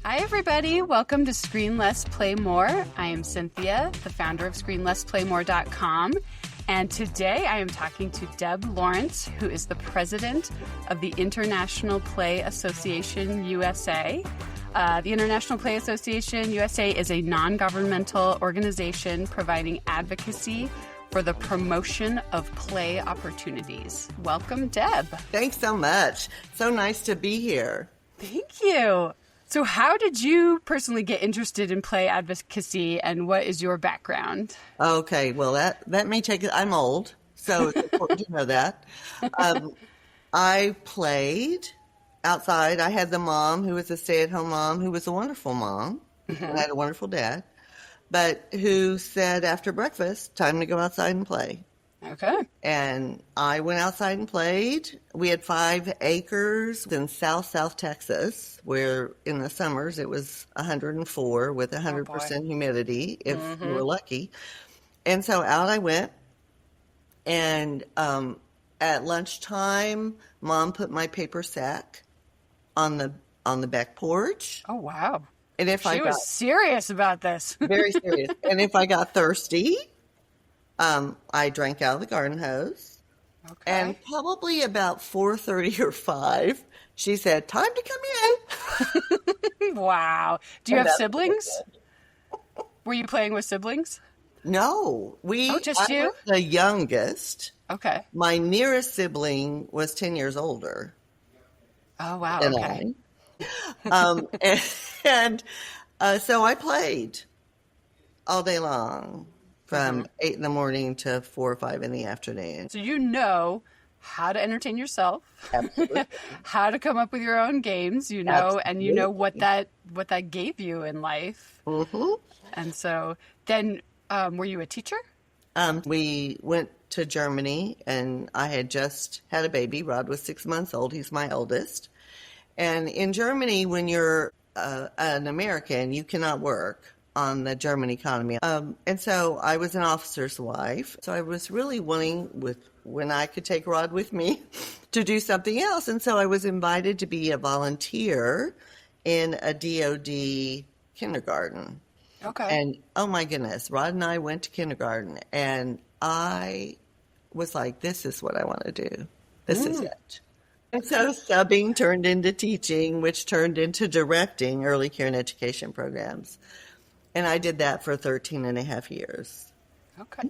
Hi, everybody. Welcome to Screen Less, Play More. I am Cynthia, the founder of screenlessplaymore.com. And today I am talking to Deb Lawrence, who is the president of the International Play Association USA. The International Play Association USA is a non-governmental organization providing advocacy for the promotion of play opportunities. Welcome, Deb. Thanks so much. So nice to be here. Thank you. So how did you personally get interested in play advocacy, and what is your background? Okay, well, that may take it. I'm old, so it's important to know that. I played outside. I had the mom who was a stay-at-home mom who was a wonderful mom. Mm-hmm. And I had a wonderful dad, but who said after breakfast, time to go outside and play. Okay. And I went outside and played. We had 5 acres in South Texas, where in the summers it was 104 with 100% humidity, if you were lucky. And so out I went. And at lunchtime, Mom put my paper sack on the back porch. Oh, wow. And if she was serious about this. Very serious. And if I got thirsty, I drank out of the garden hose. Okay. And probably about 4:30 or 5, she said, "Time to come in." Wow. Do you have siblings? Were you playing with siblings? No. Just you? I was the youngest. Okay. My nearest sibling was 10 years older. Oh, wow. Okay. So I played all day long. From 8 in the morning to 4 or 5 in the afternoon. So you know how to entertain yourself. Absolutely. How to come up with your own games, Absolutely. And you know what that gave you in life. Mm-hmm. And so then, were you a teacher? We went to Germany, and I had just had a baby. Rod was 6 months old. He's my oldest. And in Germany, when you're an American, you cannot work on the German economy. And so I was an officer's wife. So I was really wanting, when I could take Rod with me, to do something else. And so I was invited to be a volunteer in a DOD kindergarten. Okay. And oh my goodness, Rod and I went to kindergarten, and I was like, this is what I want to do. This is it. And so subbing turned into teaching, which turned into directing early care and education programs. And I did that for 13 and a half years. Okay.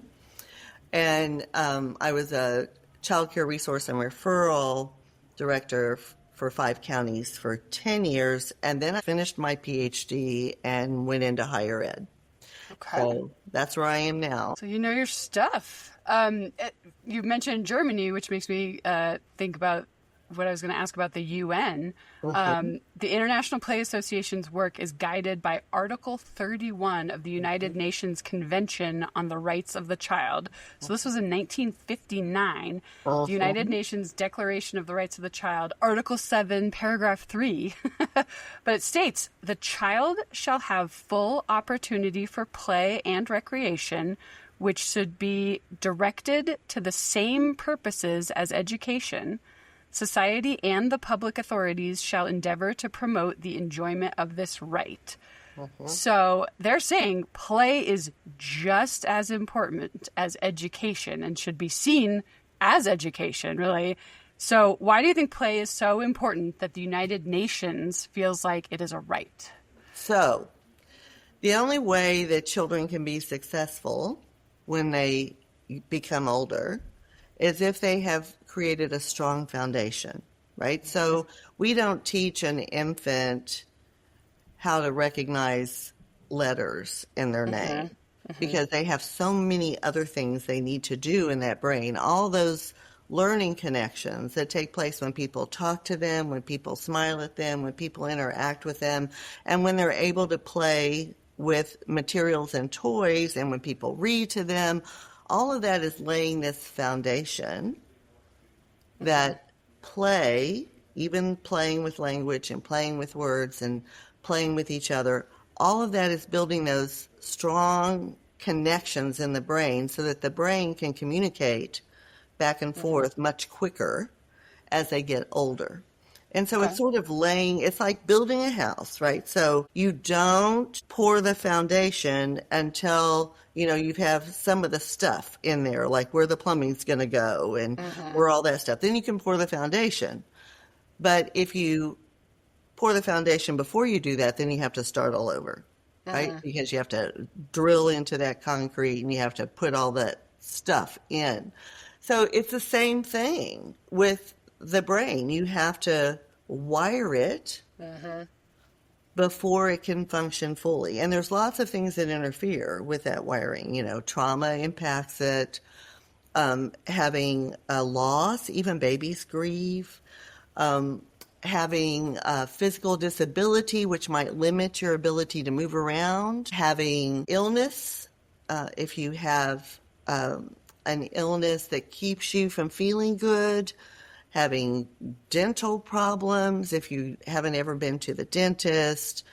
And I was a child care resource and referral director for 5 counties for 10 years. And then I finished my PhD and went into higher ed. Okay. So that's where I am now. So you know your stuff. You mentioned Germany, which makes me think about what I was going to ask about the UN. The International Play Association's work is guided by Article 31 of the United Nations Convention on the Rights of the Child. So this was in 1959. The United Nations Declaration of the Rights of the Child, Article 7, Paragraph 3. But it states, "The child shall have full opportunity for play and recreation, which should be directed to the same purposes as education. Society and the public authorities shall endeavor to promote the enjoyment of this right." So they're saying play is just as important as education and should be seen as education, really. So why do you think play is so important that the United Nations feels like it is a right? So the only way that children can be successful when they become older is if they have created a strong foundation, right? So we don't teach an infant how to recognize letters in their name because they have so many other things they need to do in that brain. All those learning connections that take place when people talk to them, when people smile at them, when people interact with them, and when they're able to play with materials and toys, and when people read to them. All of that is laying this foundation that play, even playing with language and playing with words and playing with each other, all of that is building those strong connections in the brain so that the brain can communicate back and forth much quicker as they get older. And so Okay. it's sort of it's like building a house, right? So you don't pour the foundation until, you have some of the stuff in there, like where the plumbing's going to go and where all that stuff. Then you can pour the foundation. But if you pour the foundation before you do that, then you have to start all over, right? Because you have to drill into that concrete and you have to put all that stuff in. So it's the same thing with the brain. You have to wire it before it can function fully. And there's lots of things that interfere with that wiring. Trauma impacts it, having a loss, even babies grieve, having a physical disability, which might limit your ability to move around, having illness, if you have an illness that keeps you from feeling good, having dental problems, if you haven't ever been to the dentist,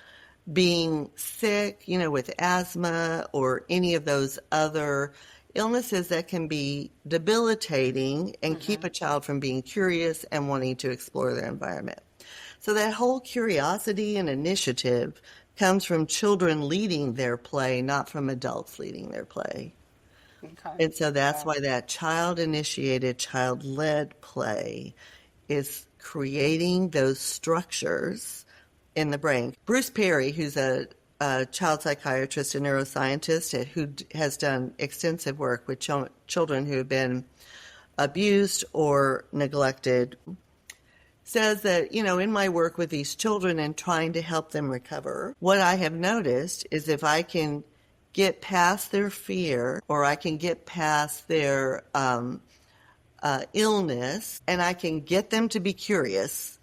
being sick, with asthma or any of those other illnesses that can be debilitating and keep a child from being curious and wanting to explore their environment. So that whole curiosity and initiative comes from children leading their play, not from adults leading their play. Okay. And so that's why that child-initiated, child-led play is creating those structures in the brain. Bruce Perry, who's a child psychiatrist and neuroscientist who has done extensive work with children who have been abused or neglected, says that, in my work with these children and trying to help them recover, what I have noticed is if I can get past their fear or I can get past their illness and I can get them to be curious,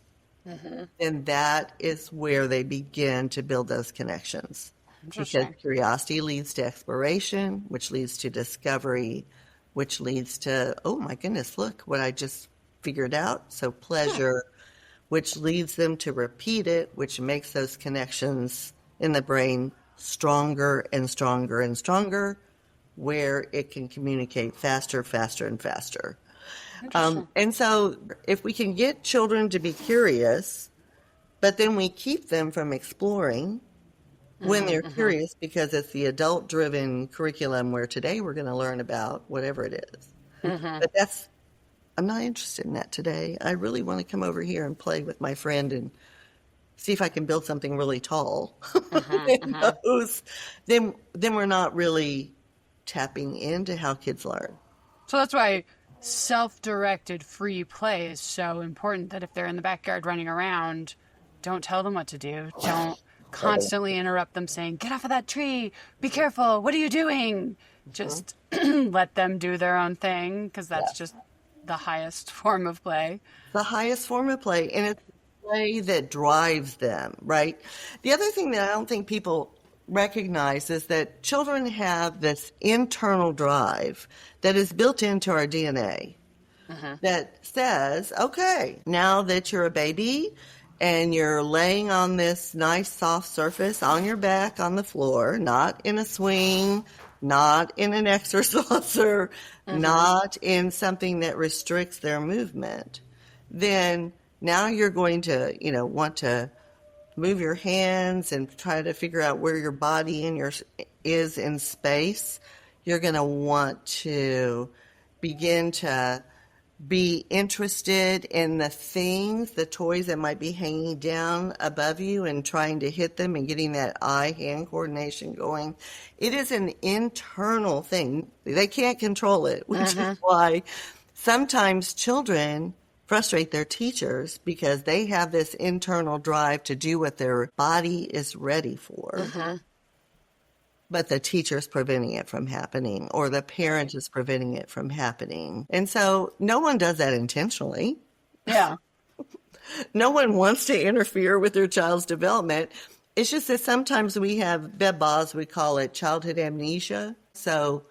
then that is where they begin to build those connections. Because curiosity leads to exploration, which leads to discovery, which leads to, oh my goodness, look what I just figured out. So pleasure, which leads them to repeat it, which makes those connections in the brain stronger and stronger and stronger, where it can communicate faster, faster, and faster. And so if we can get children to be curious, but then we keep them from exploring when they're curious, because it's the adult-driven curriculum where today we're going to learn about whatever it is. But I'm not interested in that today. I really want to come over here and play with my friend and see if I can build something really tall. Then we're not really tapping into how kids learn. So that's why self-directed free play is so important, that if they're in the backyard running around, don't tell them what to do. Don't constantly interrupt them saying, get off of that tree, be careful, what are you doing? Just let them do their own thing, because that's just the highest form of play. The highest form of play, and it's the play that drives them, right? The other thing that I don't think people recognize is that children have this internal drive that is built into our DNA that says, okay, now that you're a baby and you're laying on this nice soft surface on your back on the floor, not in a swing, not in an exerciser, not in something that restricts their movement, then now you're going to, want to move your hands and try to figure out where your body is in space. You're going to want to begin to be interested in the things, the toys that might be hanging down above you, and trying to hit them and getting that eye-hand coordination going. It is an internal thing. They can't control it, which is why sometimes children frustrate their teachers, because they have this internal drive to do what their body is ready for. But the teacher's preventing it from happening, or the parent is preventing it from happening. And so no one does that intentionally. Yeah. No one wants to interfere with their child's development. It's just that sometimes we have BEBAs, we call it childhood amnesia. So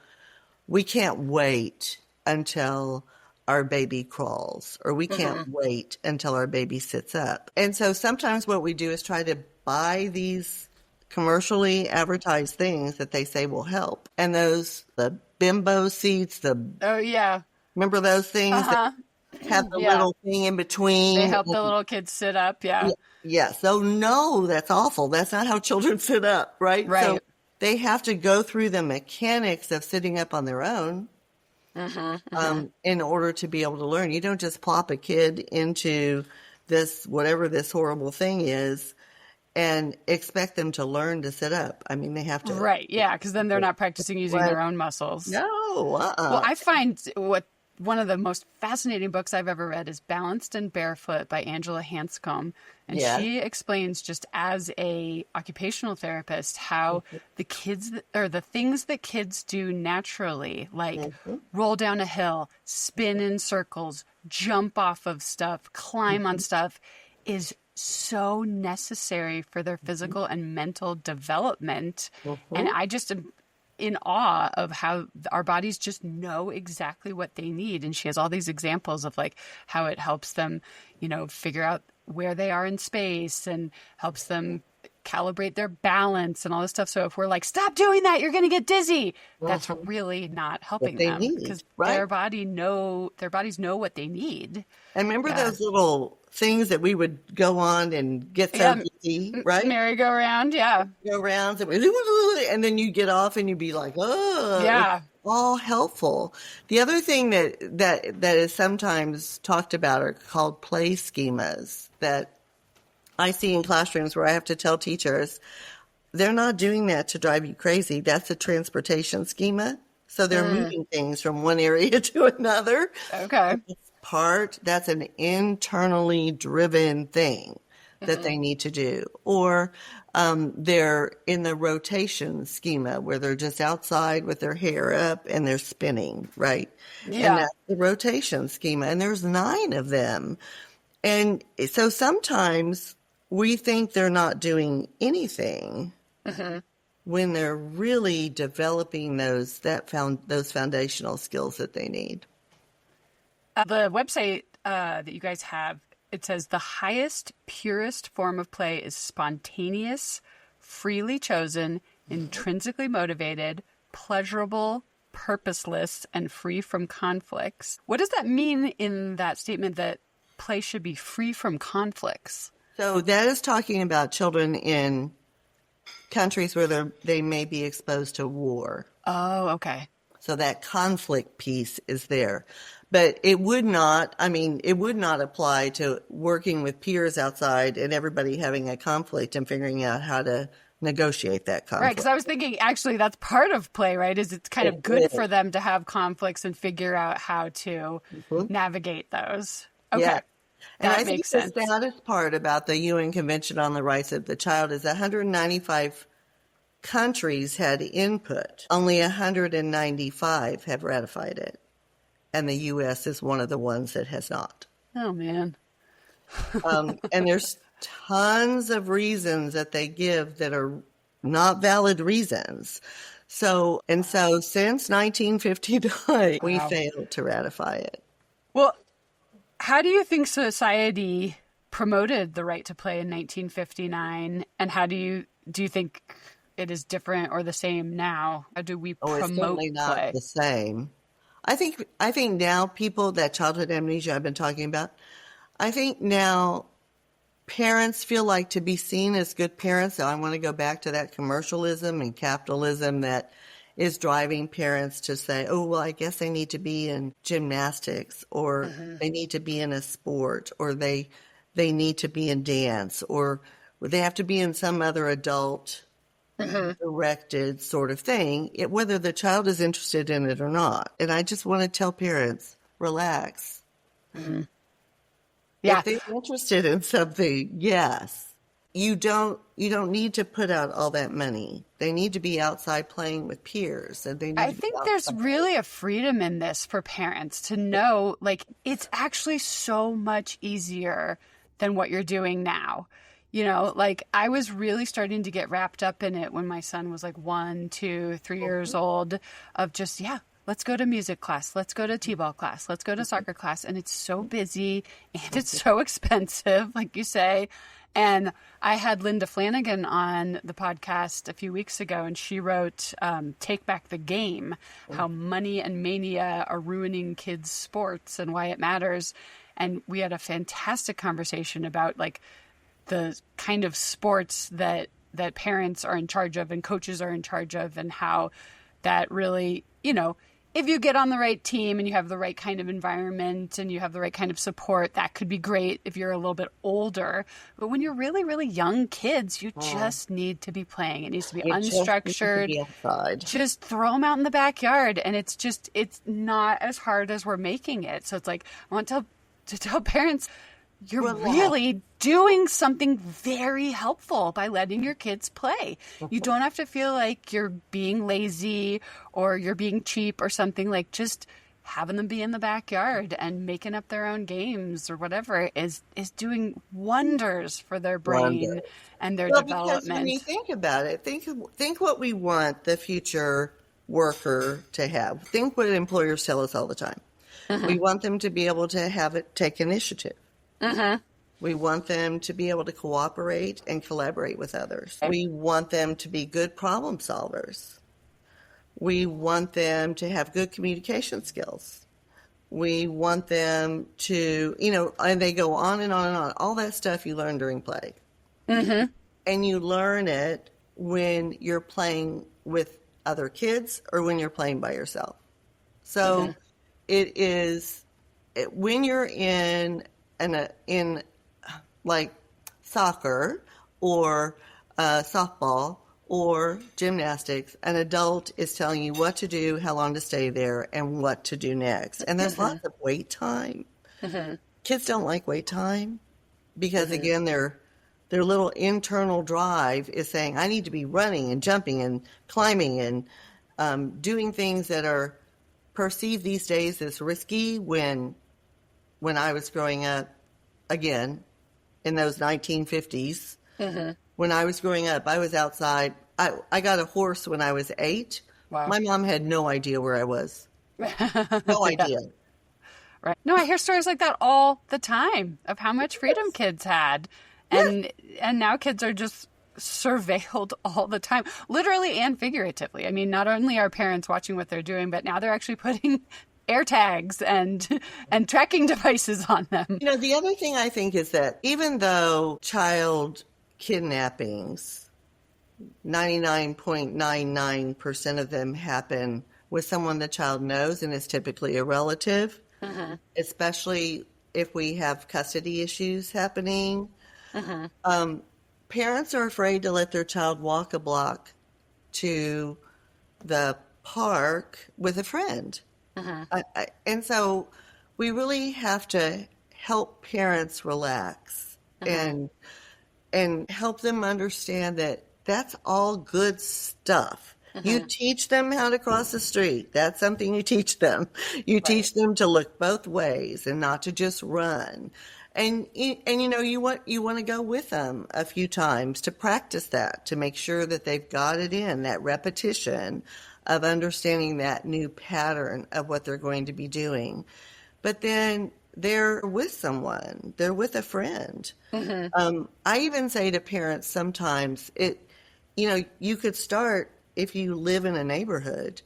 we can't wait until our baby crawls, or we can't wait until our baby sits up. And so sometimes what we do is try to buy these commercially advertised things that they say will help. And the bimbo seats, Oh, yeah. remember those things? have the Yeah. little thing in They between. help the little kids sit up. Yeah, Yeah. yeah. So no, that's awful. That's not how children sit up, right? So Right. they have to go through the mechanics of sitting up on their own in order to be able to learn. You don't just plop a kid into this, whatever this horrible thing is, and expect them to learn to sit up. I mean, they have to. Right. Yeah. Because then they're not practicing using What? their own muscles. No, Well, I find one of the most fascinating books I've ever read is Balanced and Barefoot by Angela Hanscom. And Yeah. she explains, just as a occupational therapist, how the kids or the things that kids do naturally, like roll down a hill, spin in circles, jump off of stuff, climb on stuff, is so necessary for their physical and mental development. And I just am in awe of how our bodies just know exactly what they need. And she has all these examples of like how it helps them, figure out where they are in space and helps them calibrate their balance and all this stuff. So if we're like, stop doing that, you're going to get dizzy, that's really not helping they them need, because right? their bodies know what they need. And remember Yeah. those little things that we would go on and get so dizzy, right? Merry-go-round, yeah. Go rounds and then you get off and you'd be like, oh, Yeah. it's all helpful. The other thing that is sometimes talked about are called play schemas that I see in classrooms where I have to tell teachers, they're not doing that to drive you crazy. That's a transportation schema. So they're moving things from one area to another. Okay. That's an internally driven thing that they need to do. Or they're in the rotation schema where they're just outside with their hair up and they're spinning, right? Yeah. And that's the rotation schema. And there's 9 of them. And so sometimes we think they're not doing anything when they're really developing those foundational skills that they need. The website that you guys have, it says the highest, purest form of play is spontaneous, freely chosen, intrinsically motivated, pleasurable, purposeless, and free from conflicts. What does that mean in that statement that play should be free from conflicts? So that is talking about children in countries where they may be exposed to war. Oh, okay. So that conflict piece is there. But it would not apply to working with peers outside and everybody having a conflict and figuring out how to negotiate that conflict. Right, because I was thinking actually that's part of play, right? Is it's kind of good for them to have conflicts and figure out how to navigate those. Okay. Yeah. And That I think makes sense. the saddest part about the UN Convention on the Rights of the Child is 195 countries had input. Only 195 have ratified it. And the U.S. is one of the ones that has not. Oh, man. And there's tons of reasons that they give that are not valid reasons. So since 1959, we failed to ratify it. Well, how do you think society promoted the right to play in 1959? And how do you think it is different or the same now? How do we promote it's certainly not play? the same. I think now people, that childhood amnesia I've been talking about, I think now parents feel like to be seen as good parents. So I want to go back to that commercialism and capitalism that is driving parents to say, oh, well, I guess they need to be in gymnastics, or they need to be in a sport, or they need to be in dance, or they have to be in some other adult directed sort of thing, whether the child is interested in it or not. And I just want to tell parents, relax. Yeah. If they're interested in something, yes. You don't need to put out all that money. They need to be outside playing with peers. And I think there's really a freedom in this for parents to know, like, it's actually so much easier than what you're doing now. Like I was really starting to get wrapped up in it when my son was like 1, 2, 3 years old, of just, let's go to music class, let's go to t-ball class, let's go to soccer class. And it's so busy and it's so expensive, like you say. And I had Linda Flanagan on the podcast a few weeks ago, and she wrote Take Back the Game, how money and mania are ruining kids' sports and why it matters. And we had a fantastic conversation about like the kind of sports that parents are in charge of and coaches are in charge of, and how that really, if you get on the right team and you have the right kind of environment and you have the right kind of support, that could be great if you're a little bit older. But when you're really, really young kids, you just need to be playing. It needs to be unstructured. Just throw them out in the backyard. And it's not as hard as we're making it. So it's like, I want to tell parents, you're really doing something very helpful by letting your kids play. You don't have to feel like you're being lazy or you're being cheap or something. Like, just having them be in the backyard and making up their own games or whatever is doing wonders for their brain and their development. Because when you think about it, think what we want the future worker to have. Think what employers tell us all the time. We want them to be able to take initiative. We want them to be able to cooperate and collaborate with others. We want them to be good problem solvers. We want them to have good communication skills. We want them to, and they go on and on and on. All that stuff you learn during play. And you learn it when you're playing with other kids or when you're playing by yourself. So it is, when you're in like soccer or softball or gymnastics, an adult is telling you what to do, how long to stay there, and what to do next. And there's lots of wait time. Kids don't like wait time because, again, their little internal drive is saying, I need to be running and jumping and climbing and doing things that are perceived these days as risky. When I was growing up, again, in those 1950s, when I was growing up, I was outside. I got a horse when I was 8. Wow. My mom had no idea where I was. No idea. Right. No, I hear stories like that all the time of how much freedom kids had. And now kids are just surveilled all the time, literally and figuratively. I mean, not only are parents watching what they're doing, but now they're actually putting air tags and tracking devices on them. The other thing I think is that even though child kidnappings, 99.99% of them happen with someone the child knows and is typically a relative, especially if we have custody issues happening, parents are afraid to let their child walk a block to the park with a friend. And so we really have to help parents relax and help them understand that that's all good stuff. You teach them how to cross the street. That's something you teach them. You teach them to look both ways and not to just run. And you want to go with them a few times to practice that, to make sure that they've got it in, that repetition of understanding that new pattern of what they're going to be doing. But then they're with someone, they're with a friend. I even say to parents sometimes, you could start, if you live in a neighborhood,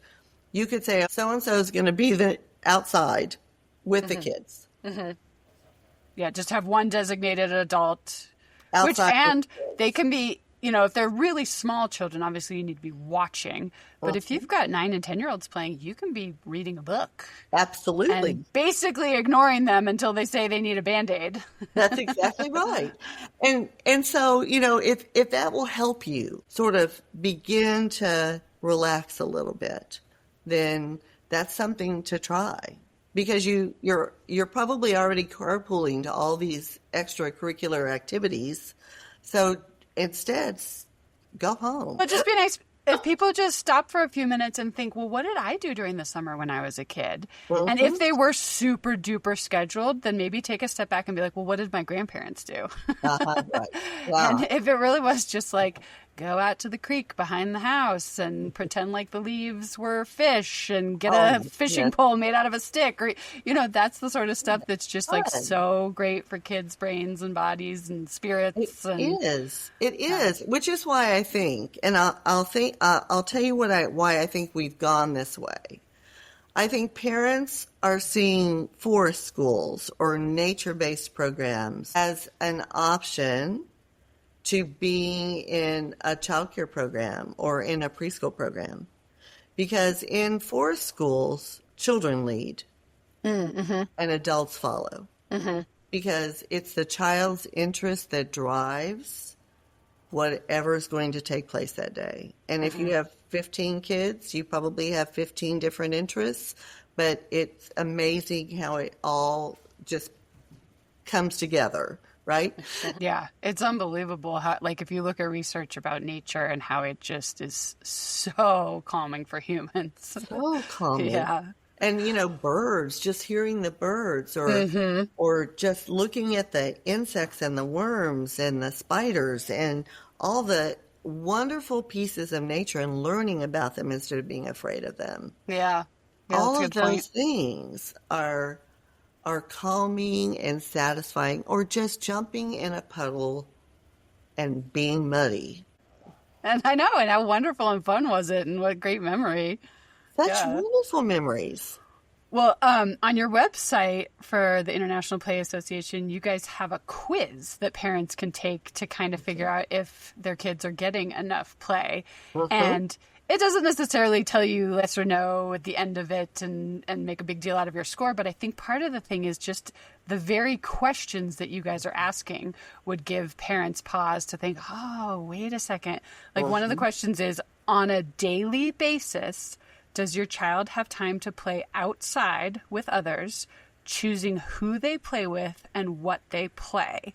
you could say, so-and-so is going to be outside with the kids. Yeah, just have one designated adult. Outside. They can be, if they're really small children, obviously you need to be watching. But if you've got 9 and 10-year-olds playing, you can be reading a book. Absolutely. And basically ignoring them until they say they need a Band-Aid. That's exactly right. And so, if that will help you sort of begin to relax a little bit, then that's something to try. Because you're probably already carpooling to all these extracurricular activities. So instead, go home. It'd just be nice if people just stop for a few minutes and think, well, what did I do during the summer when I was a kid? And if they were super duper scheduled, then maybe take a step back and be like, well, what did my grandparents do? Right. Wow. And if it really was just like go out to the creek behind the house and pretend like the leaves were fish and get Oh, a fishing pole made out of a stick. Or, that's the sort of stuff that's just like so great for kids' brains and bodies and spirits. It is, which is why I think, and I'll tell you why I think we've gone this way. I think parents are seeing forest schools or nature-based programs as an option to being in a childcare program or in a preschool program. Because in forest schools, children lead and adults follow. Because it's the child's interest that drives whatever is going to take place that day. And if you have 15 kids, you probably have 15 different interests, but it's amazing how it all just comes together. Right? Yeah, it's unbelievable how, like, if you look at research about nature and how it just is so calming for humans. So calming. Yeah. And, birds, just hearing the birds or just looking at the insects and the worms and the spiders and all the wonderful pieces of nature and learning about them instead of being afraid of them. Yeah. All of those things are calming and satisfying, or just jumping in a puddle and being muddy. And I know, and how wonderful and fun was it, and what great memory. Such wonderful memories. Well, on your website for the International Play Association, you guys have a quiz that parents can take to kind of figure out if their kids are getting enough play. And it doesn't necessarily tell you yes or no at the end of it and make a big deal out of your score. But I think part of the thing is just the very questions that you guys are asking would give parents pause to think, oh, wait a second. Like one of the questions is, on a daily basis, does your child have time to play outside with others, choosing who they play with and what they play?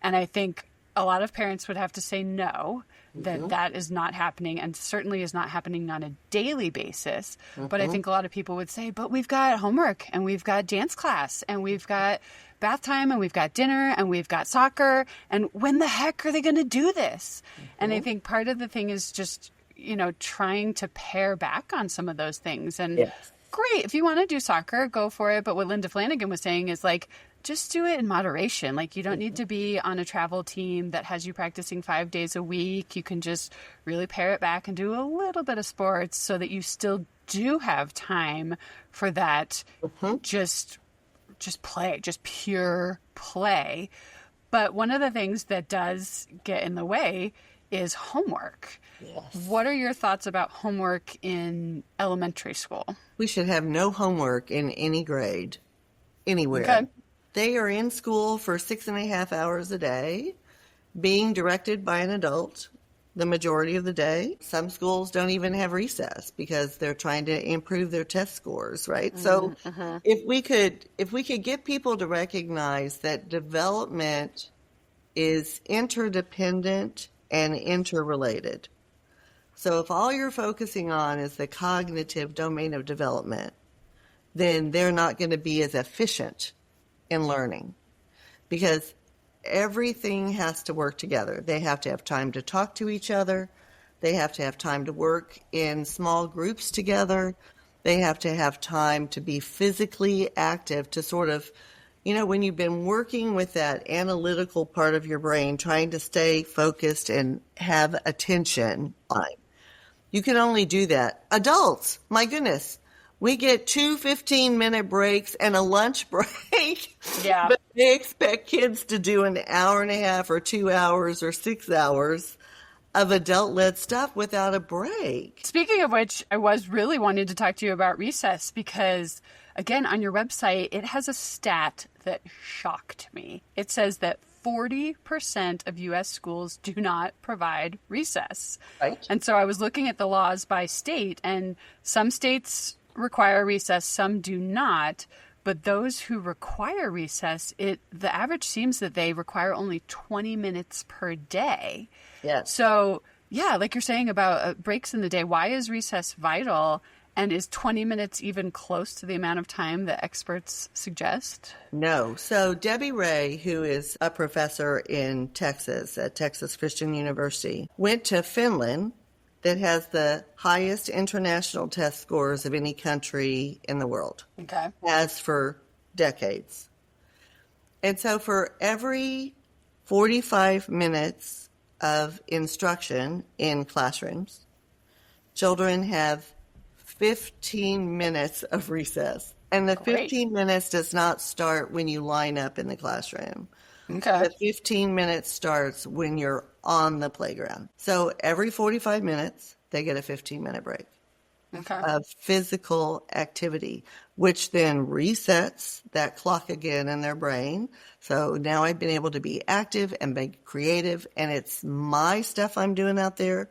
And I think a lot of parents would have to say no, that is not happening, and certainly is not happening on a daily basis. But I think a lot of people would say, but we've got homework, and we've got dance class, and we've got bath time, and we've got dinner, and we've got soccer, and when the heck are they going to do this? And I think part of the thing is just, trying to pare back on some of those things. And great, if you want to do soccer, go for it. But what Linda Flanagan was saying is like, just do it in moderation. Like, you don't need to be on a travel team that has you practicing 5 days a week. You can just really pare it back and do a little bit of sports so that you still do have time for that. Just play, just pure play. But one of the things that does get in the way is homework. What are your thoughts about homework in elementary school? We should have no homework in any grade, anywhere. Okay. They are in school for 6.5 hours a day, being directed by an adult the majority of the day. Some schools don't even have recess because they're trying to improve their test scores, right? So if we could get people to recognize that development is interdependent and interrelated. So if all you're focusing on is the cognitive domain of development, then they're not going to be as efficient in learning, because everything has to work together. They have to have time to talk to each other. They have to have time to work in small groups together. They have to have time to be physically active, to sort of, when you've been working with that analytical part of your brain, trying to stay focused and have attention, you can only do that. Adults, my goodness, we get 2 15-minute breaks and a lunch break. Yeah. But they expect kids to do an hour and a half or 2 hours or 6 hours of adult-led stuff without a break. Speaking of which, I was really wanting to talk to you about recess because, again, on your website, it has a stat that shocked me. It says that 40% of U.S. schools do not provide recess. Right. And so I was looking at the laws by state, and some states require recess, some do not. But those who require recess, the average seems that they require only 20 minutes per day. Yes. So, yeah, like you're saying about breaks in the day, why is recess vital? And is 20 minutes even close to the amount of time that experts suggest? No. So Debbie Ray, who is a professor in Texas at Texas Christian University, went to Finland that has the highest international test scores of any country in the world. Okay. Has for decades. And so for every 45 minutes of instruction in classrooms, children have 15 minutes of recess. And the Great. 15 minutes does not start when you line up in the classroom. Okay. The 15 minutes starts when you're on the playground. So every 45 minutes, they get a 15-minute break Okay. of physical activity, which then resets that clock again in their brain. So now I've been able to be active and be creative, and it's my stuff I'm doing out there.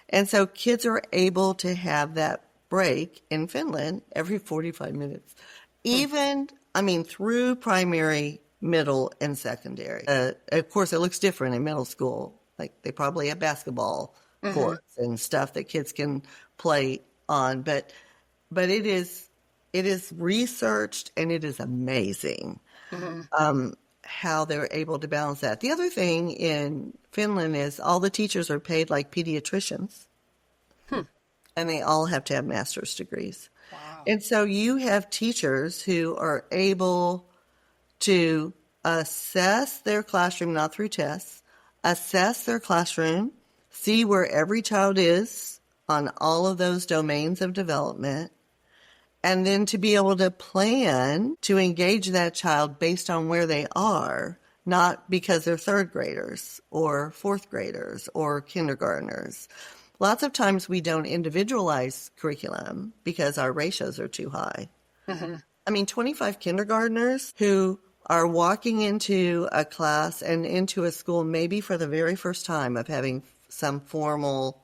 And so kids are able to have that break in Finland every 45 minutes, even, through primary, middle, and secondary. Of course, it looks different in middle school. Like they probably have basketball courts and stuff that kids can play on, but it is researched, and it is amazing how they're able to balance that. The other thing in Finland is all the teachers are paid like pediatricians, and they all have to have master's degrees. Wow. And so you have teachers who are able to assess their classroom, not through tests, assess their classroom, see where every child is on all of those domains of development, and then to be able to plan to engage that child based on where they are, not because they're third graders or fourth graders or kindergartners. Lots of times we don't individualize curriculum because our ratios are too high. 25 kindergartners who are walking into a class and into a school maybe for the very first time of having some formal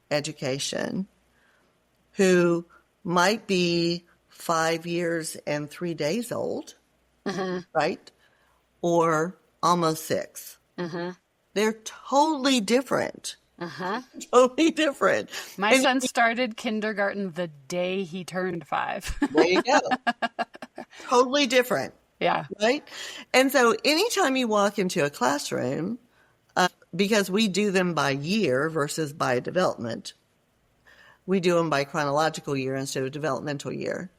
education, who might be 5 years and 3 days old, right? Or almost 6. They're totally different. Totally different. My son started kindergarten the day he turned 5. There you go. Totally different. Yeah. Right? And so anytime you walk into a classroom, because we do them by year versus by development, we do them by chronological year instead of developmental year.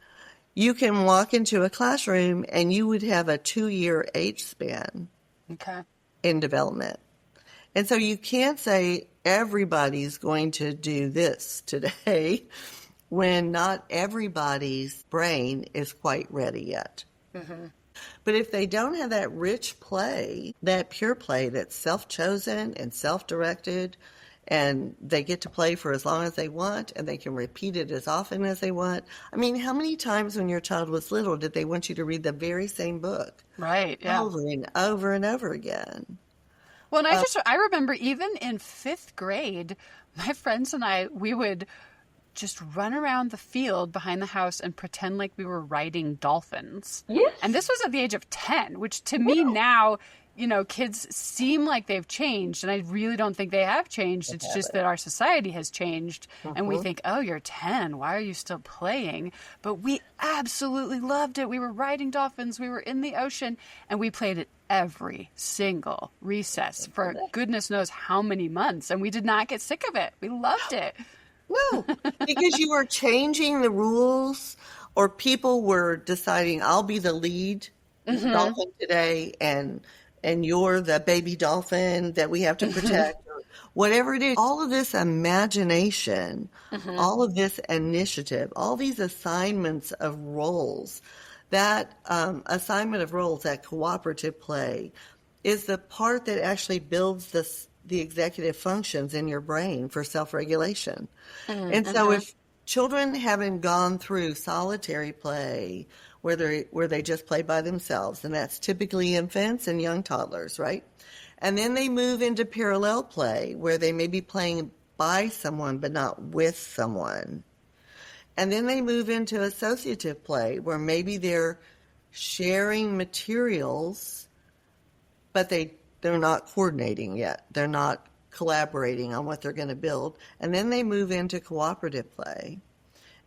You can walk into a classroom and you would have a 2-year age span in development. And so you can't say everybody's going to do this today when not everybody's brain is quite ready yet. But if they don't have that rich play, that pure play that's self-chosen and self-directed, and they get to play for as long as they want, and they can repeat it as often as they want. How many times when your child was little did they want you to read the very same book? Right, yeah. Over and over and over again. Well, and I remember even in 5th grade, my friends and we would just run around the field behind the house and pretend like we were riding dolphins. Yes. And this was at the age of 10, which to me now, kids seem like they've changed, and I really don't think they have changed. It's just that our society has changed, and we think, oh, you're 10. Why are you still playing? But we absolutely loved it. We were riding dolphins. We were in the ocean, and we played it every single recess for goodness knows how many months, and we did not get sick of it. We loved it. No, because you were changing the rules, or people were deciding, I'll be the lead dolphin today, and you're the baby dolphin that we have to protect, or whatever it is. All of this imagination, all of this initiative, all these assignments of roles, that assignment of roles, that cooperative play, is the part that actually builds the executive functions in your brain for self-regulation. And so if children haven't gone through solitary play where they just play by themselves, and that's typically infants and young toddlers, right? And then they move into parallel play where they may be playing by someone but not with someone. And then they move into associative play where maybe they're sharing materials, but they're not coordinating yet. They're not collaborating on what they're going to build. And then they move into cooperative play.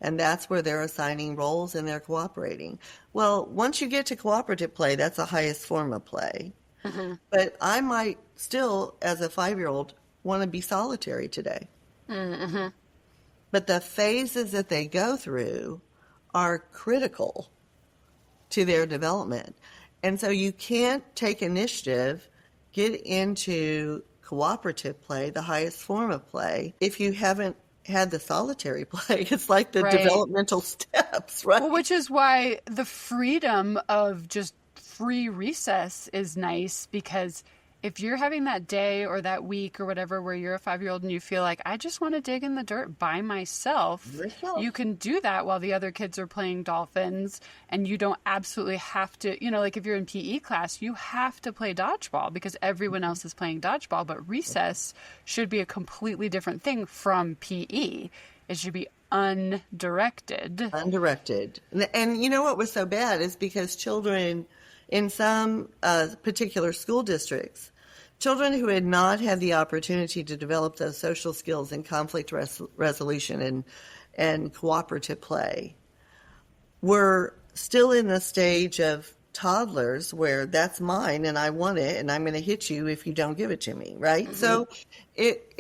And that's where they're assigning roles and they're cooperating. Well, once you get to cooperative play, that's the highest form of play. Mm-hmm. But I might still, as a 5-year-old, want to be solitary today. Mm-hmm. But the phases that they go through are critical to their development. And so you can't take initiative, get into cooperative play, the highest form of play, if you haven't had the solitary play. It's like the developmental steps, right? Well, which is why the freedom of just free recess is nice, because if you're having that day or that week or whatever where you're a 5-year-old and you feel like, I just want to dig in the dirt by myself, you can do that while the other kids are playing dolphins, and you don't absolutely have to, like if you're in PE class, you have to play dodgeball because everyone else is playing dodgeball, but recess should be a completely different thing from PE. It should be undirected. And you know what was so bad is because children in some particular school districts, children who had not had the opportunity to develop those social skills and conflict resolution and cooperative play were still in the stage of toddlers where that's mine and I want it and I'm going to hit you if you don't give it to me, right? Mm-hmm. So it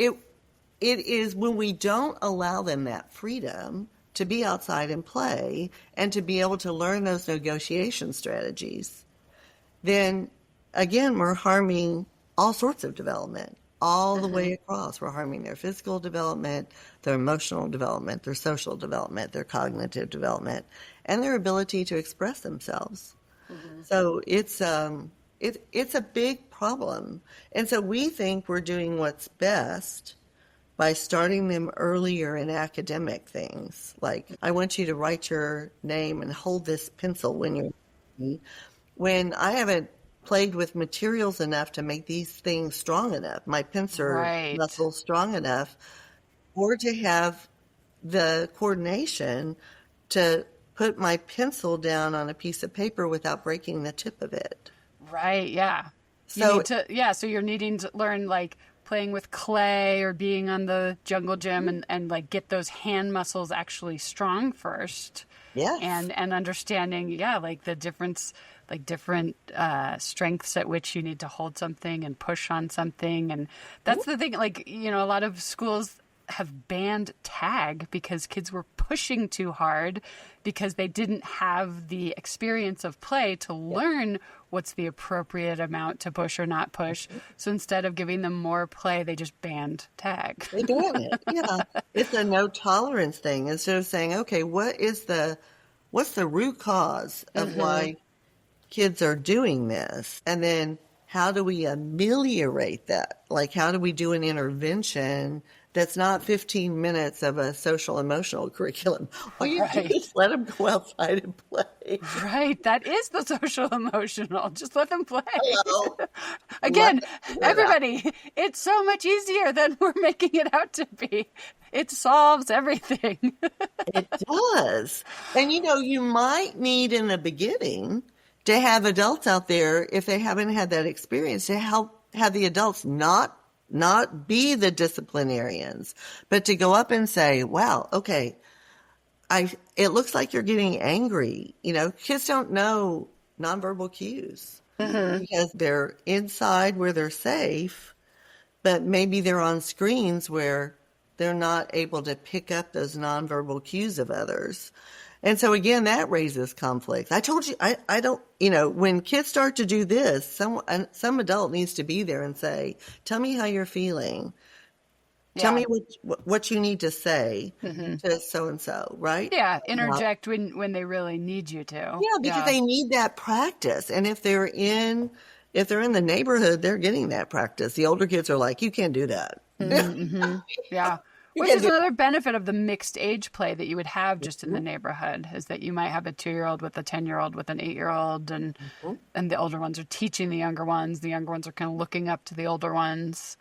is when we don't allow them that freedom to be outside and play and to be able to learn those negotiation strategies, then again, we're harming all sorts of development, all the way across. We're harming their physical development, their emotional development, their social development, their cognitive development, and their ability to express themselves. Mm-hmm. So it's a big problem. And so we think we're doing what's best by starting them earlier in academic things. Like, I want you to write your name and hold this pencil when I haven't played with materials enough to make these things strong enough, my pincer muscles strong enough, or to have the coordination to put my pencil down on a piece of paper without breaking the tip of it. Right, yeah. So you're needing to learn, like, playing with clay or being on the jungle gym and like get those hand muscles actually strong first. Yeah. And understanding, like the difference, like different strengths at which you need to hold something and push on something. And that's the thing, like, a lot of schools have banned tag because kids were pushing too hard because they didn't have the experience of play to learn what's the appropriate amount to push or not push. So instead of giving them more play, they just banned tag. They ban it. Yeah. It's a no tolerance thing. Instead of saying, okay, what's the root cause of why kids are doing this? And then how do we ameliorate that? Like, how do we do an intervention that's not 15 minutes of a social emotional curriculum? All you do is let them go outside and play. Right. That is the social emotional. Just let them play. Hello. Again, everybody, it's so much easier than we're making it out to be. It solves everything. It does. And, you might need in the beginning to have adults out there, if they haven't had that experience, to help have the adults not be the disciplinarians, but to go up and say, wow, okay, it looks like you're getting angry. Kids don't know nonverbal cues because they're inside where they're safe, but maybe they're on screens where they're not able to pick up those nonverbal cues of others. And so again, that raises conflict. I told you, I don't, when kids start to do this, some adult needs to be there and say, tell me how you're feeling. Yeah. Tell me what you need to say to so-and-so, right? Yeah, interject when they really need you to. Yeah, because they need that practice. And if they're in the neighborhood, they're getting that practice. The older kids are like, you can't do that. Yeah. Which is another benefit of the mixed age play that you would have just in the neighborhood, is that you might have a 2-year-old with a 10-year-old with an 8-year-old, and the older ones are teaching the younger ones. The younger ones are kind of looking up to the older ones.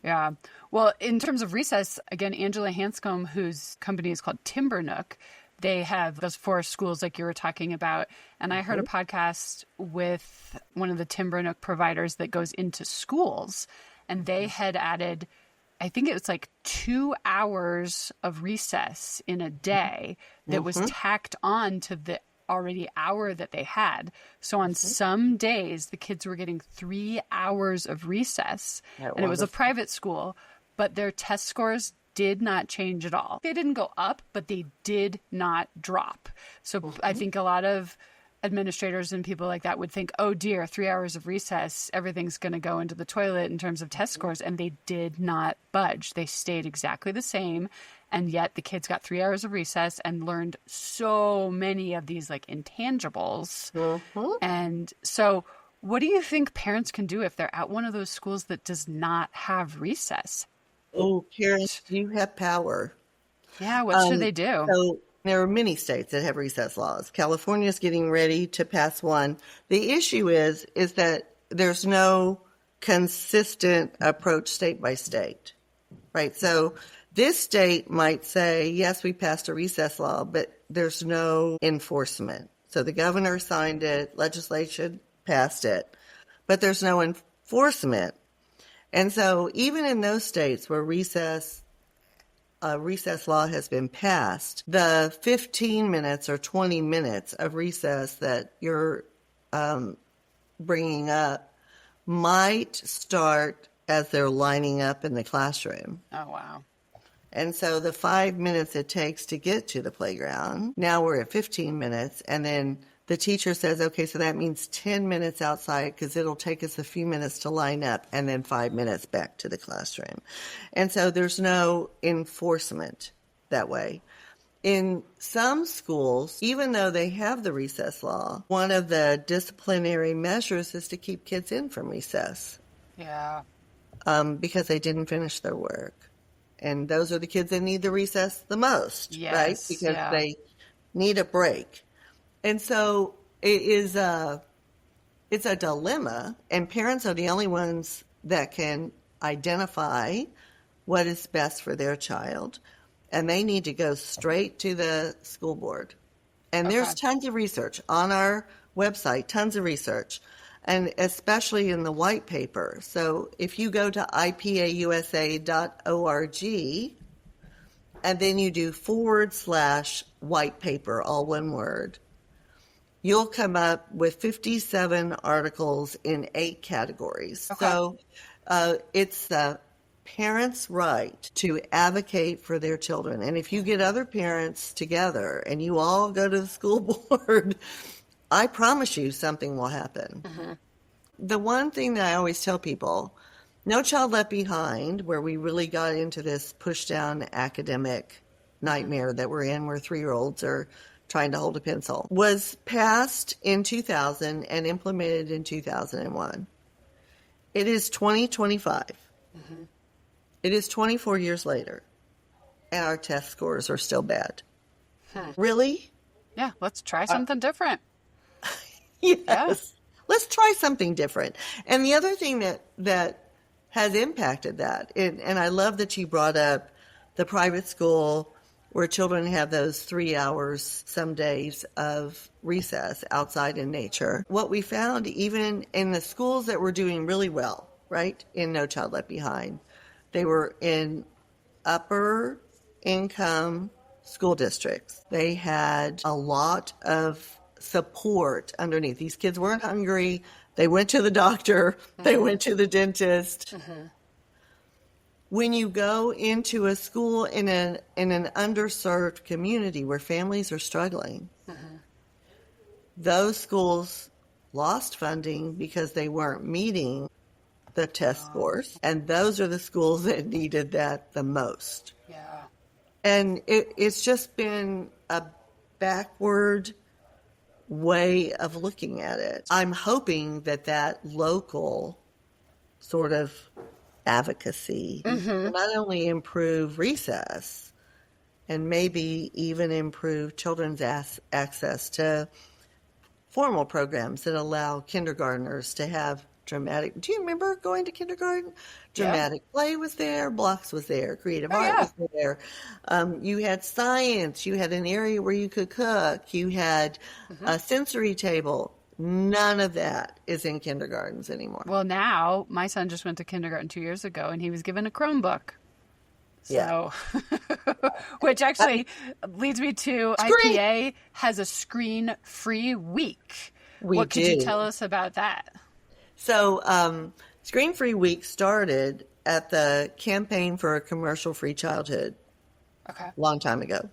Yeah. Well, in terms of recess, again, Angela Hanscom, whose company is called Timber Nook, they have those 4 schools like you were talking about. And I heard a podcast with one of the Timber Nook providers that goes into schools, and they had added I think it was like 2 hours of recess in a day that was tacked on to the already hour that they had. So on some days, the kids were getting 3 hours of recess, and it was a private school, but their test scores did not change at all. They didn't go up, but they did not drop. So I think a lot of administrators and people like that would think, oh dear, 3 hours of recess, everything's going to go into the toilet in terms of test scores. And they did not budge. They stayed exactly the same. And yet the kids got 3 hours of recess and learned so many of these like intangibles. And so what do you think parents can do if they're at one of those schools that does not have recess? Oh, parents, you have power. Yeah, what should they do? So there are many states that have recess laws. California is getting ready to pass one. The issue is that there's no consistent approach state by state, right? So this state might say, yes, we passed a recess law, but there's no enforcement. So the governor signed it, legislation passed it, but there's no enforcement. And so even in those states where recess law has been passed, the 15 minutes or 20 minutes of recess that you're bringing up might start as they're lining up in the classroom. Oh, wow. And so the 5 minutes it takes to get to the playground, now we're at 15 minutes, and then the teacher says, okay, so that means 10 minutes outside because it'll take us a few minutes to line up, and then 5 minutes back to the classroom. And so there's no enforcement that way. In some schools, even though they have the recess law, one of the disciplinary measures is to keep kids in from recess. Yeah. Because they didn't finish their work. And those are the kids that need the recess the most, right? Because they need a break. And so it's a dilemma, and parents are the only ones that can identify what is best for their child, and they need to go straight to the school board. And there's tons of research on our website, tons of research, and especially in the white paper. So if you go to IPAUSA.org, and then you do /white paper, all one word, you'll come up with 57 articles in 8 categories. Okay. So it's the parents' right to advocate for their children. And if you get other parents together and you all go to the school board, I promise you something will happen. The one thing that I always tell people, No Child Left Behind, where we really got into this push-down academic nightmare that we're in, where 3-year-olds are trying to hold a pencil, was passed in 2000 and implemented in 2001. It is 2025. It is 24 years later, and our test scores are still bad. Really? Yeah, let's try something different. Yes. Yeah. Let's try something different. And the other thing that has impacted that, and I love that you brought up the private school where children have those 3 hours some days of recess outside in nature. What we found, even in the schools that were doing really well, right, in No Child Left Behind, they were in upper income school districts. They had a lot of support underneath. These kids weren't hungry. They went to the doctor. They went to the dentist. When you go into a school in an underserved community where families are struggling, those schools lost funding because they weren't meeting the test scores, and those are the schools that needed that the most. Yeah. And it's just been a backward way of looking at it. I'm hoping that local sort of advocacy will not only improve recess and maybe even improve children's access to formal programs that allow kindergartners to have dramatic. Do you remember going to kindergarten? Dramatic play was there, blocks was there, creative art was there. You had science. You had an area where you could cook. You had a sensory table. None of that is in kindergartens anymore. Well, now my son just went to kindergarten 2 years ago, and he was given a Chromebook. Yeah. So, which actually leads me to Screen. IPA has a screen-free week. We What could you do. tell us about that? So, Screen Free Week started at the Campaign for a Commercial-Free Childhood Okay. a long time ago.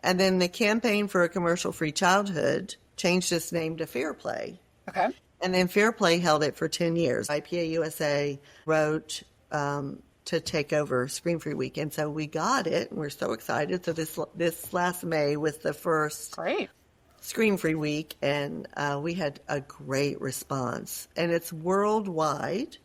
And then the Campaign for a Commercial-Free Childhood changed its name to Fair Play. Okay. And then Fair Play held it for 10 years. IPA USA wrote to take over Screen Free Week. And so we got it, and we're so excited. So this last May was the first Great. Screen Free Week, and we had a great response. And it's worldwide.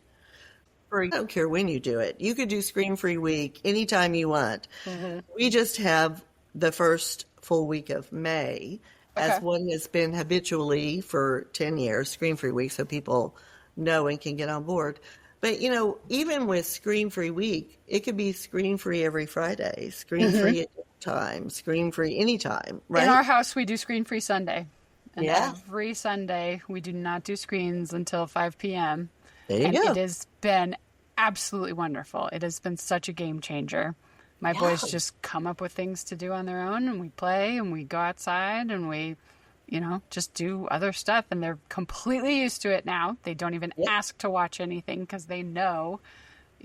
I don't care when you do it. You could do Screen Free Week anytime you want. Mm-hmm. We just have the first full week of May as what has been habitually for 10 years, Screen Free Week, so people know and can get on board. But, you know, even with Screen Free Week, it could be Screen Free every Friday, Screen Free at time, Screen Free anytime, right? In our house, we do screen-free Sunday. And Yeah. every Sunday, we do not do screens until 5 p.m. There you And go. it has been absolutely wonderful. It has been such a game changer. My boys just come up with things to do on their own, and we play, and we go outside, and we, you know, just do other stuff. And they're completely used to it now. They don't even ask to watch anything because they know.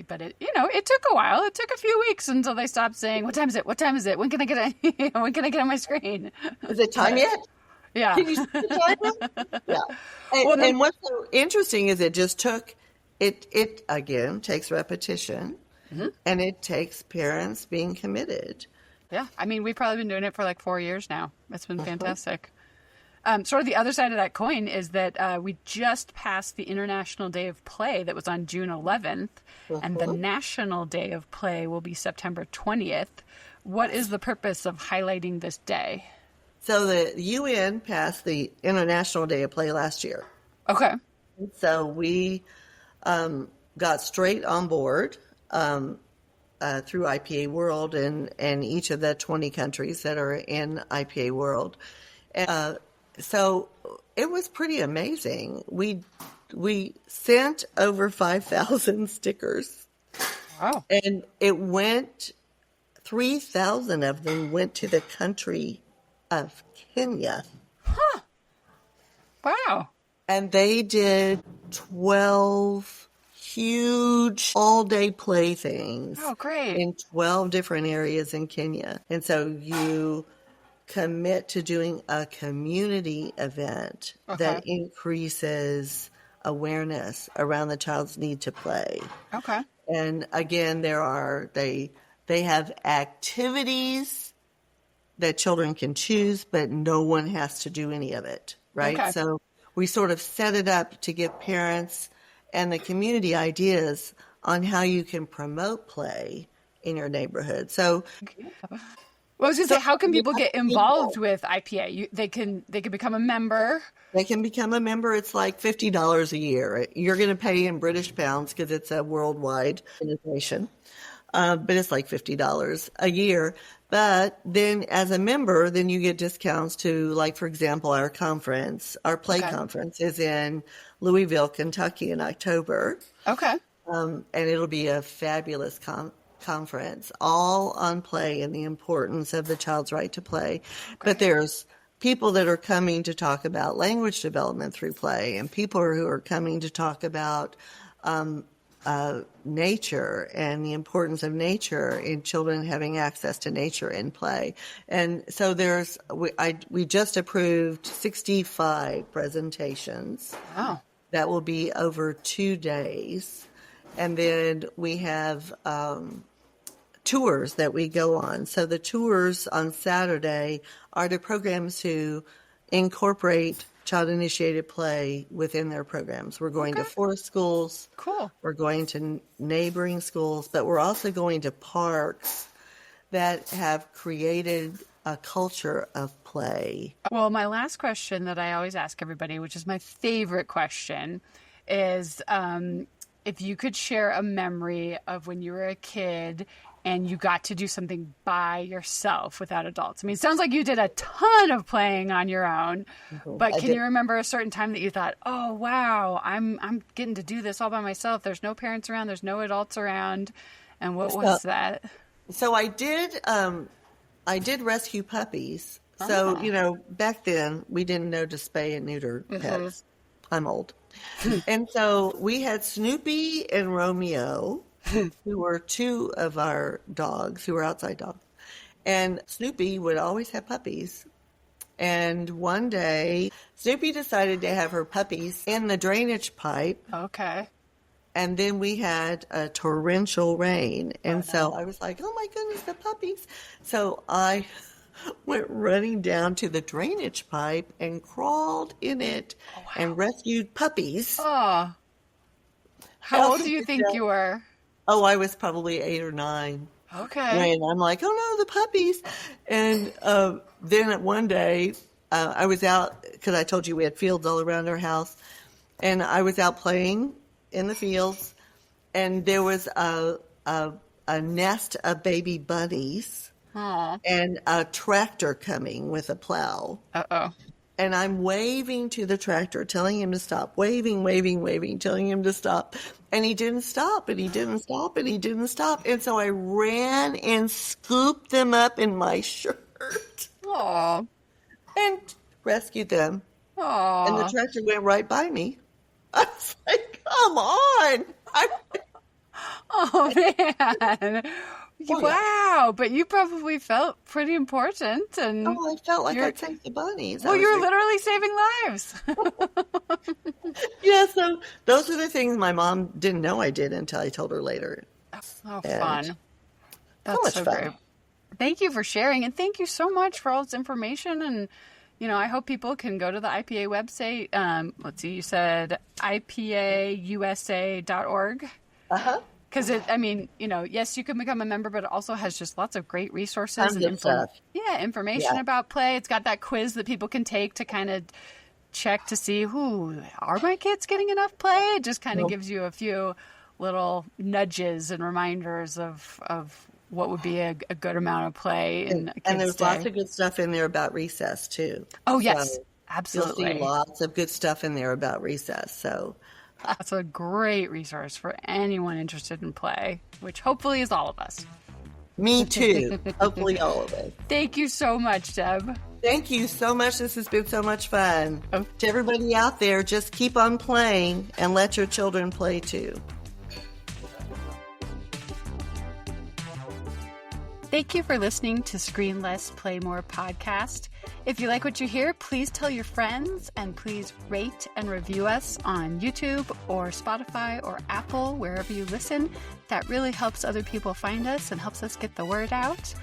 But it, you know, it took a while. It took a few weeks until they stopped saying, "What time is it? What time is it? When can I get when can I get on my screen?" Is it time yet? Yeah. Can you see the time yet? Yeah. And what's so interesting is it just took, it again takes repetition, and it takes parents being committed. Yeah, I mean, we've probably been doing it for like 4 years now. It's been fantastic. Sort of the other side of that coin is that we just passed the International Day of Play that was on June 11th, and the National Day of Play will be September 20th. What is the purpose of highlighting this day? So the UN passed the International Day of Play last year. Okay. So we got straight on board through IPA World and each of the 20 countries that are in IPA World. So it was pretty amazing. We sent over 5,000 stickers. Wow. And 3,000 of them went to the country of Kenya. Wow. And they did 12 huge all-day play things. Oh, great. In 12 different areas in Kenya. And so you commit to doing a community event that increases awareness around the child's need to play. Okay. And again, they have activities that children can choose, but no one has to do any of it, right? Okay. So we sort of set it up to give parents and the community ideas on how you can promote play in your neighborhood. So Well, I was going to say, how can people get involved with IPA? They can become a member. they can become a member. It's like $50 a year. You're going to pay in British pounds because it's a worldwide organization. But it's like $50 a year. But then as a member, then you get discounts to, like, for example, our play conference is in Louisville, Kentucky in October. Okay. And it'll be a fabulous conference, all on play and the importance of the child's right to play. But there's people that are coming to talk about language development through play, and people who are coming to talk about nature and the importance of nature in children having access to nature and play. And so we just approved 65 presentations. Wow. That will be over 2 days. And then we have tours that we go on. So the tours on Saturday are to programs who incorporate child-initiated play within their programs. We're going to forest schools. Cool. We're going to neighboring schools, but we're also going to parks that have created a culture of play. Well, my last question that I always ask everybody, which is my favorite question, is if you could share a memory of when you were a kid and you got to do something by yourself without adults. I mean, it sounds like you did a ton of playing on your own, but can you remember a certain time that you thought, oh, wow, I'm getting to do this all by myself. There's no parents around. There's no adults around. And what was that? So I did rescue puppies. So, back then we didn't know to spay and neuter pets. I'm old. And so we had Snoopy and Romeo, who were two of our dogs, who were outside dogs. And Snoopy would always have puppies. And one day, Snoopy decided to have her puppies in the drainage pipe. Okay. And then we had a torrential rain. And so I was like, oh my goodness, the puppies. So I went running down to the drainage pipe and crawled in it and rescued puppies. Oh. How old do you think you were? Oh, I was probably 8 or 9. Okay. And I'm like, oh no, the puppies. And then one day I was out, because I told you we had fields all around our house. And I was out playing in the fields. And there was a nest of baby bunnies. Aww. And a tractor coming with a plow. Uh-oh. And I'm waving to the tractor, telling him to stop. Waving, telling him to stop. And he didn't stop, and he didn't stop, and he didn't stop. And so I ran and scooped them up in my shirt. Aww. And rescued them. Aww. And the tractor went right by me. I was like, come on. Oh, man. Wow, but you probably felt pretty important. And I felt like I saved the bunnies. Well, you're literally saving lives. Yeah, so those are the things my mom didn't know I did until I told her later. Oh, fun. That's so much fun. Great. Thank you for sharing, and thank you so much for all this information. And, I hope people can go to the IPA website. Let's see, you said IPAUSA.org. Uh-huh. Because yes, you can become a member, but it also has just lots of great resources Tons of stuff. Yeah, information about play. It's got that quiz that people can take to kind of check to see, are my kids getting enough play? It just kind of gives you a few little nudges and reminders of what would be a good amount of play in a kid's And there's day. lots of good stuff in there about recess, too. Oh, yes, so absolutely. You'll see lots of good stuff in there about recess, so... That's a great resource for anyone interested in play, which hopefully is all of us. Me too. Hopefully all of us. Thank you so much, Deb. Thank you so much. This has been so much fun. Oh. To everybody out there, just keep on playing and let your children play too. Thank you for listening to Screen Less, Play More podcast. If you like what you hear, please tell your friends and please rate and review us on YouTube or Spotify or Apple, wherever you listen. That really helps other people find us and helps us get the word out.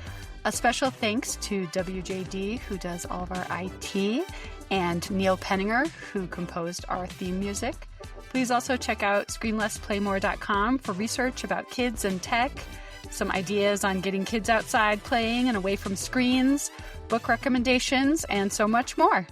A special thanks to WJD, who does all of our IT, and Neil Penninger, who composed our theme music. Please also check out screenlessplaymore.com for research about kids and tech, some ideas on getting kids outside playing and away from screens, book recommendations, and so much more.